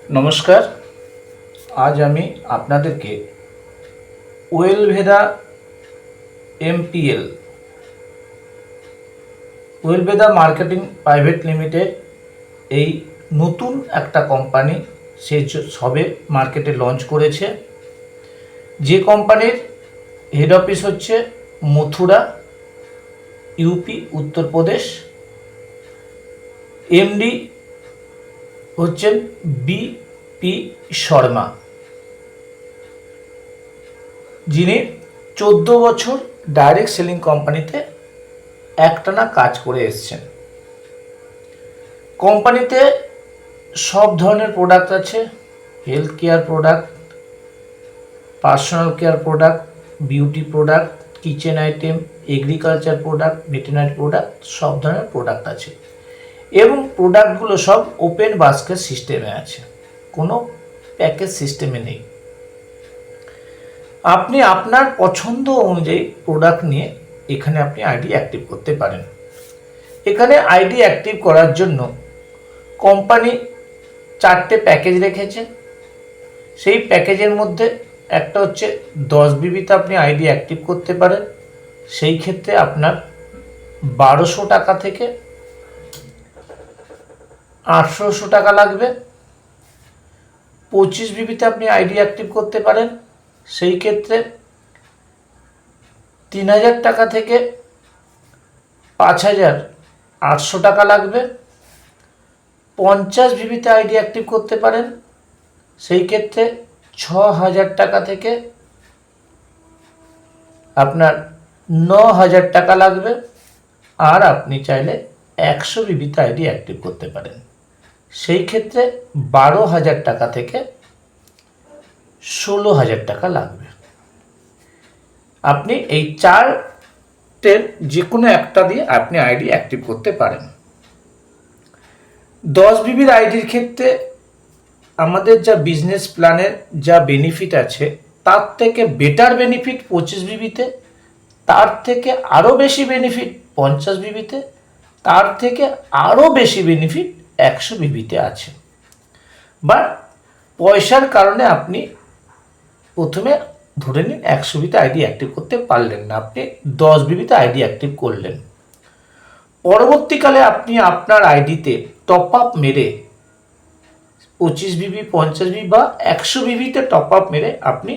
নমস্কার। আজ আমি আপনাদেরকে ওয়েলভেদা এমপিএল ওয়েলভেদা মার্কেটিং প্রাইভেট লিমিটেড এই নতুন একটা কোম্পানি সে সবে মার্কেটে লঞ্চ করেছে। যে কোম্পানির হেড অফিস হচ্ছে মথুরা, ইউপি, উত্তরপ্রদেশ। এমডি হচ্ছেন বি.পি. শর্মা, যিনি 14 বছর ডাইরেক্ট সেলিং কোম্পানিতে একটানা কাজ করে এসছেন। কোম্পানিতে সব ধরনের প্রোডাক্ট আছে: health care product, personal care product, beauty product, kitchen item, agriculture product, veterinary product, সব ধরনের প্রোডাক্ট আছে এবং প্রোডাক্টগুলো সব ওপেন বাস্কেট সিস্টেমে আছে, কোনো প্যাকেজ সিস্টেমে নেই। আপনি আপনার পছন্দ অনুযায়ী প্রোডাক্ট নিয়ে এখানে আপনি আইডি অ্যাক্টিভ করতে পারেন। এখানে আইডি অ্যাক্টিভ করার জন্য কোম্পানি 4টে প্যাকেজ রেখেছে। সেই প্যাকেজের মধ্যে একটা হচ্ছে 10 বিবিতে আপনি আইডি অ্যাক্টিভ করতে পারেন। সেই ক্ষেত্রে আপনার 1200 টাকা থেকে 1800 টাকা লাগবে। 25 বিবিতে আপনি আইডি অ্যাক্টিভ করতে পারেন। সেই ক্ষেত্রে 3000 টাকা থেকে 5800 টাকা লাগবে। 50 বিবিতে আইডি অ্যাক্টিভ করতে পারেন। সেই ক্ষেত্রে 6000 টাকা থেকে আপনার 9000 টাকা লাগবে। আর আপনি চাইলে 100 বিবিতে আইডি অ্যাক্টিভ করতে পারেন। সেই ক্ষেত্রে 12,000 টাকা থেকে 16,000 টাকা লাগবে। আপনি এই 4টের যে কোনো একটা দিয়ে আপনি আইডি অ্যাক্টিভ করতে পারেন। 10 বিবির আইডির ক্ষেত্রে আমাদের যা বিজনেস প্ল্যানের যা বেনিফিট আছে তার থেকে বেটার বেনিফিট 25 বিবিতে, তার থেকে আরও বেশি বেনিফিট 50 বিবিতে, তার থেকে আরও বেশি বেনিফিট 100 বিবিতে আছে। বাট পয়সার কারণে আপনি প্রথমে ধরে নিন 100 বিবিতে আইডি অ্যাক্টিভ করতে পারলেন না, আপনি 10 বিবিতে আইডি অ্যাক্টিভ করলেন। পরবর্তীকালে আপনি আপনার আইডিতে টপ আপ মেরে 25 বিবি, 50 বিবি বা 100 বিবিতে টপ আপ মেরে আপনি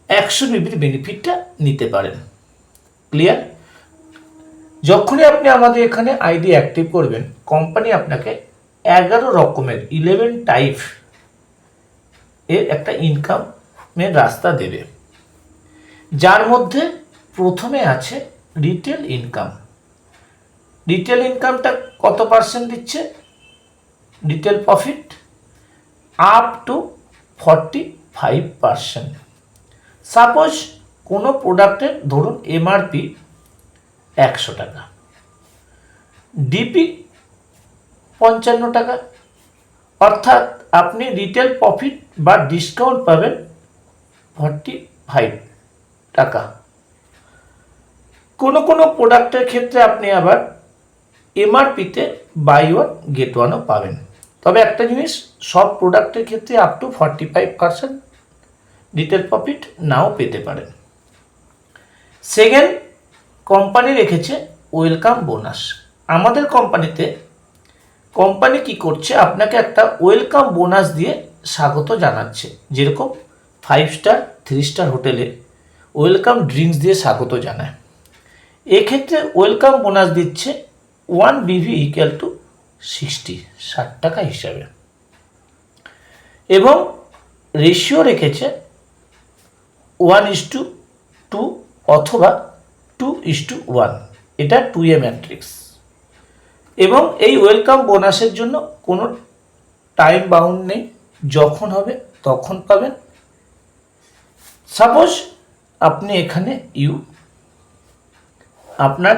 100 বিবির বেনিফিটটা নিতে পারেন। ক্লিয়ার? যখনই আপনি আমাদের এখানে আইডি অ্যাক্টিভ করবেন, কোম্পানি আপনাকে 11 রকমের 11 টাইপ এর একটা ইনকামের রাস্তা দেবে, যার মধ্যে প্রথমে আছে রিটেল ইনকাম। রিটেল ইনকামটা কত পার্সেন্ট দিচ্ছে? Retail profit up to 45%। Suppose কোনো প্রোডাক্টের ধরুন এমআরপি 100 টাকা, ডিপি 55 টাকা, অর্থাৎ আপনি রিটেল প্রফিট বা ডিসকাউন্ট পাবেন 45 টাকা। কোনো কোনো প্রোডাক্টের ক্ষেত্রে আপনি আবার এমআরপিতে বাই ওয়ান গেট ওয়ানও পাবেন। তবে একটা জিনিস, সব প্রোডাক্টের ক্ষেত্রে আপ টু 45% রিটেল প্রফিট নাও পেতে পারেন। সেকেন্ড, কোম্পানি রেখেছে ওয়েলকাম বোনাস। আমাদের কোম্পানিতে কোম্পানি কি করছে, আপনাকে একটা ওয়েলকাম বোনাস দিয়ে স্বাগত জানাচ্ছে। যেরকম 5 স্টার 3 স্টার হোটেলে ওয়েলকাম ড্রিঙ্কস দিয়ে স্বাগত জানায়, এক্ষেত্রে ওয়েলকাম বোনাস দিচ্ছে 1 বিভি ইকুয়াল টু 60 টাকা হিসাবে, এবং রেশিও রেখেছে 1:2 অথবা 2:1, এটা 2A ম্যাট্রিক্স। এবং এই ওয়েলকাম বোনাসের জন্য কোনো টাইম বাউন্ড নেই, যখন হবে তখন পাবেন। সাপোজ আপনি এখানে আপনার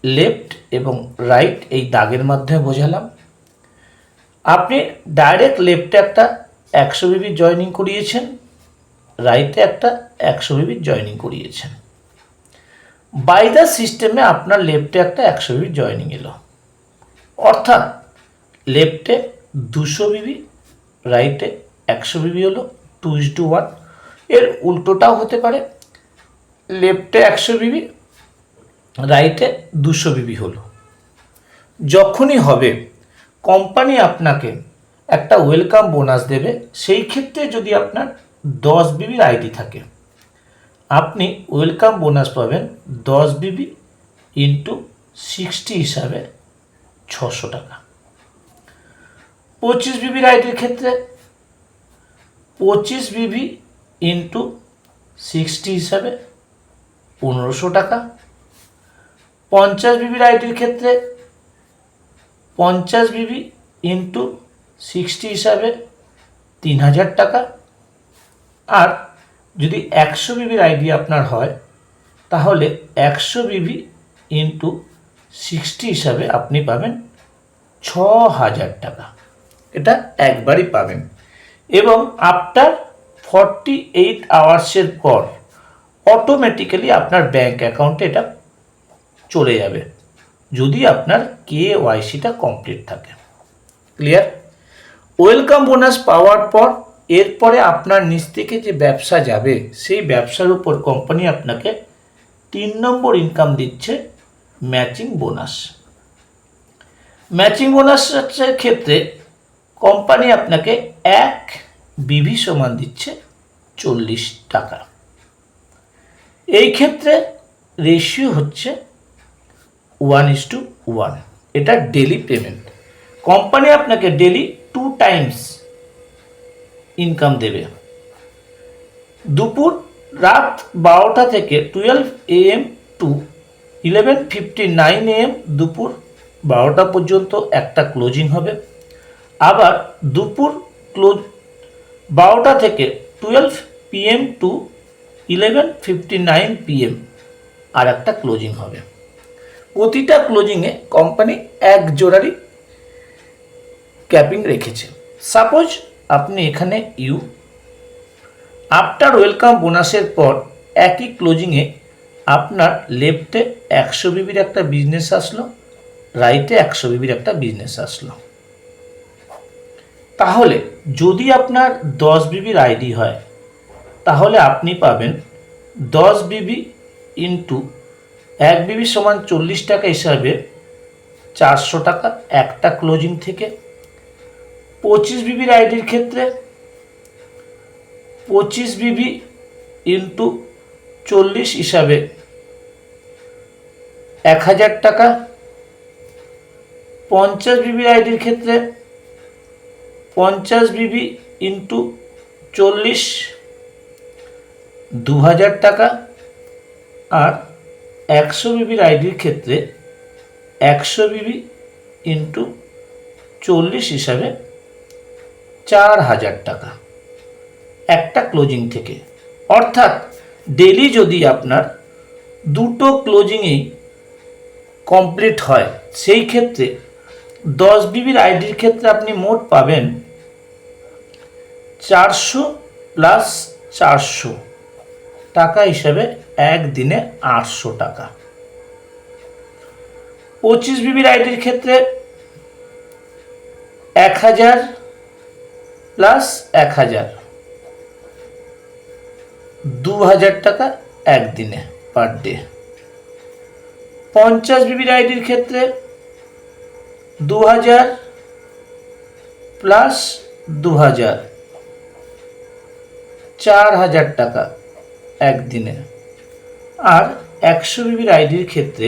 লেফট এবং রাইট এই দাগের মাধ্যমে বোঝালাম। আপনি ডাইরেক্ট লেফটে একটা 100 বিবি জয়েনিং করিয়েছেন, রাইটে একটা 100 বিবি জয়েনিং করিয়েছেন। বাই দ্য সিস্টেমে আপনার লেফটে একটা 100 বিবি জয়েনিং এলো, অর্থাৎ লেফটে 200 বিবি, রাইটে 100 বিবি হলো 2:1। এর উল্টোটাও হতে পারে, লেফটে 100 বিবি, রাইটে 200 বিবি হলো। যখনই হবে কোম্পানি আপনাকে একটা ওয়েলকাম বোনাস দেবে, সেই ক্ষেত্রে যদি আপনার 10 বিবির আইডি থাকে, আপনি ওয়েলকাম বোনাস পাবেন 10 বিবি ইন্টু 60 হিসাবে 600 টাকা। 25 বিবির আইডির ক্ষেত্রে 25 বিবি ইন্টু 60 হিসাবে 1500 টাকা। 50 বিবির আইডির ক্ষেত্রে 50 বিবি ইন্টু 60 হিসাবে 3000 টাকা। আর যদি 100 বিবির আইডি আপনার হয়, তাহলে 100 বিবি ইন্টু 60 হিসাবে আপনি পাবেন 6000 টাকা। এটা একবারই পাবেন এবং আফটার 48 আওয়ার্সের পর অটোমেটিক্যালি আপনার ব্যাঙ্ক অ্যাকাউন্টে এটা চলে যাবে, যদি আপনার KYCটা কমপ্লিট থাকে। ক্লিয়ার? ওয়েলকাম বোনাস পাওয়ার পর এরপরে আপনার নিচ থেকে যে ব্যবসা যাবে, সেই ব্যবসার উপর কোম্পানি আপনাকে 3 নম্বর ইনকাম দিচ্ছে, ম্যাচিং বোনাস। ম্যাচিং বোনাসের ক্ষেত্রে কোম্পানি আপনাকে 1 বিবি সমান দিচ্ছে 40 টাকা। এই ক্ষেত্রে রেশিও হচ্ছে 1:1। এটা ডেলি পেমেন্ট। কোম্পানি আপনাকে ডেলি 2 টাইমস ইনকাম দেবে। দুপুর রাত 12টা থেকে 12 AM টু 11:59 AM দুপুর 12টা পর্যন্ত একটা ক্লোজিং হবে। আবার দুপুর 12টা থেকে 12 PM টু 11:59 PM আর একটা ক্লোজিং হবে। প্রতিটা ক্লোজিংয়ে কোম্পানি 1 জোড়ারই ক্যাপিং রেখেছে। সাপোজ আপনি এখানে আফটার ওয়েলকাম বোনাসের পর একই ক্লোজিংয়ে আপনার লেফটে 100 বিবির একটা বিজনেস আসলো, রাইটে 100 বিবির একটা বিজনেস আসলো। তাহলে যদি আপনার 10 বিবির আইডি হয়, তাহলে আপনি পাবেন 10 বিবি ইন্টু 1 বিবি সমান 40 টাকা হিসাবে 400 টাকা একটা ক্লোজিং থেকে। 25 বিবির আইডির ক্ষেত্রে 25 বিবি ইন্টু 40 হিসাবে 1000 টাকা। 50 বিবির আইডির ক্ষেত্রে 50 বিবি ইন্টু 40 2000 টাকা। আর 100 বিবির আইডির ক্ষেত্রে 100 বিবি ইন্টু 40 হিসাবে 4000 টাকা একটা ক্লোজিং থেকে। অর্থাৎ ডেলি যদি আপনার দুটো ক্লোজিংয়েই কমপ্লিট হয়, সেই ক্ষেত্রে 10 বিবির আইডির ক্ষেত্রে আপনি মোট পাবেন 400 প্লাস 400 টাকা হিসাবে একদিনে 800 টাকা। 25 বিবির আইডির ক্ষেত্রে 1000 প্লাস 1000 2000 টাকা একদিনে পার ডে। 50 বিবির আইডির ক্ষেত্রে 2000 প্লাস 2000 4000 টাকা একদিনে। আর 100 বিবির আইডির ক্ষেত্রে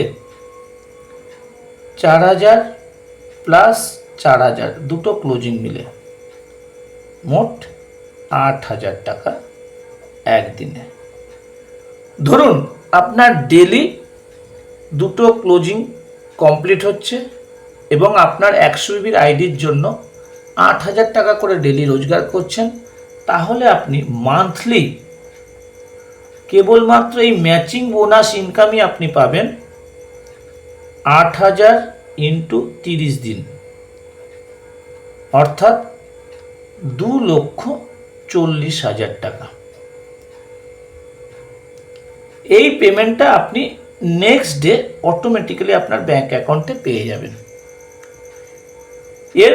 4000 প্লাস 4000 দুটো ক্লোজিং মিলে মোট 8000 টাকা একদিনে। ধরুন আপনার ডেলি দুটো ক্লোজিং কমপ্লিট হচ্ছে এবং আপনার 100 বিবির আইডির জন্য 8000 টাকা করে ডেলি রোজগার করছেন, তাহলে আপনি মান্থলি কেবলমাত্র এই ম্যাচিং বোনাস ইনকামই আপনি পাবেন 8000 ইন্টু 30 দিন, অর্থাৎ 2,40,000 টাকা। এই পেমেন্টটা আপনি নেক্সট ডে অটোমেটিক্যালি আপনার ব্যাংক অ্যাকাউন্টে পেয়ে যাবেন। এর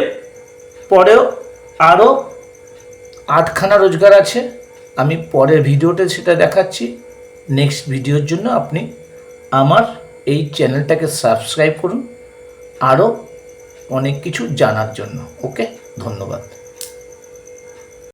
পরেও আরও 8খানা রোজগার আছে। আমি পরের ভিডিওতে সেটা দেখাচ্ছি। নেক্সট ভিডিওর জন্য আপনি আমার এই চ্যানেলটাকে সাবস্ক্রাইব করুন আরও অনেক কিছু জানার জন্য। ওকে, ধন্যবাদ।